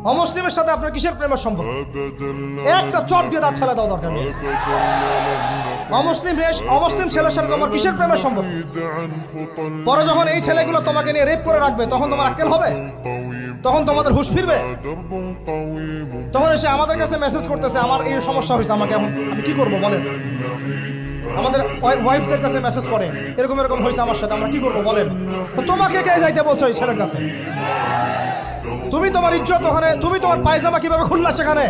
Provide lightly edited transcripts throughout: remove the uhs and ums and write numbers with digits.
অমুসলিমের সাথে আপনার কিসের প্রেমের সম্পর্ক? একটা চট দিয়ে দাঁত ফেলে দাও দরকার নেই। অমুসলিম ছেলের সাথে তোমার কিসের প্রেমের সম্পর্ক? পরে যখন এই ছেলেগুলো তোমাকে নিয়ে রেপ করে রাখবে তখন তোমার আক্কেল হবে? তখন তোমাদের হুঁশ ফিরবে? তখন এসে আমাদের কাছে মেসেজ করতেছে আমার এই সমস্যা হয়েছে, আমাকে এখন আমি কি করবো বলেন? আমাদের ওয়াইফদের কাছে মেসেজ করে এরকম এরকম হয়েছে আমার সাথে, আমরা কি করবো বলেন? তোমাকে কে যাইতে বলছো এই ছেলের কাছে? তুমি তোমার ইজ্জত ওখানে, তুমি তোমার পায়জামা কিভাবে খুললা সেখানে?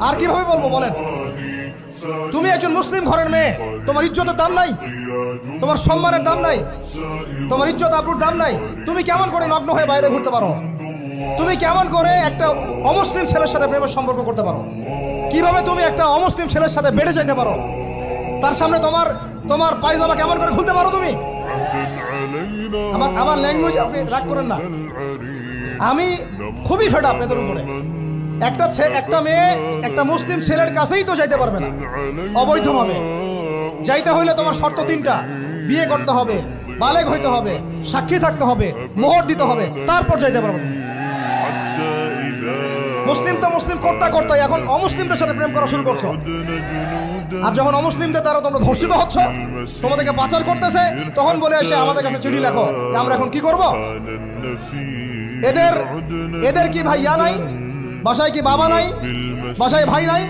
আর কিভাবে বলবো বলেন? তুমি একজন মুসলিম ঘরের মেয়ে, তোমার ইজ্জতের দাম নাই, তোমার সম্মানের দাম নাই, তোমার ইজ্জত আবরুর দাম নাই। তুমি কেমন করে নগ্ন হয়ে বাইরে ঘুরতে পারো? তুমি কেমন করে একটা অমুসলিম ছেলের সাথে প্রেমের সম্পর্ক করতে পারো? কিভাবে তুমি একটা অমুসলিম ছেলের সাথে বেড়ে যেতে পারো? তার সামনে তোমার পায়জামা কেমন করে খুলতে পারো তুমি? আমার ল্যাঙ্গুয়েজ আপনি রাগ করেন না। আমি খুবই ফেড আপ এদের উপরে। একটা মেয়ে একটা মুসলিম ছেলের কাছেই তো যাইতে পারবে না অবৈধভাবে। যাইতে হইলে তোমার শর্ত তিনটা: বিয়ে করতে হবে, বালেগ হইতে হবে, সাক্ষী থাকতে হবে, মোহর দিতে হবে, তারপর যাইতে পারবে। মুসলিম তো মুসলিম করতে এখন অমুসলিমদের সাথে প্রেম করা শুরু করছো। আর যখন অমুসলিমদের দ্বারা তোমরা ধর্ষিত হচ্ছ, তোমাদেরকে পাচার করতেছে, তখন বলে এসে আমাদের কাছে চিঠি লেখো যে আমরা এখন কি করব? এদের কি ভাইয়া নাই? বাসায় কি বাবা নাই? বাসায় ভাই নাই?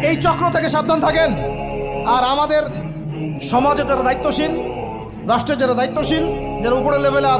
এই চক্র থেকে সাবধান থাকেন। আর আমাদের সমাজে যারা দায়িত্বশীল, রাষ্ট্রের যারা দায়িত্বশীল, যারা উপরের লেভেলে আছে,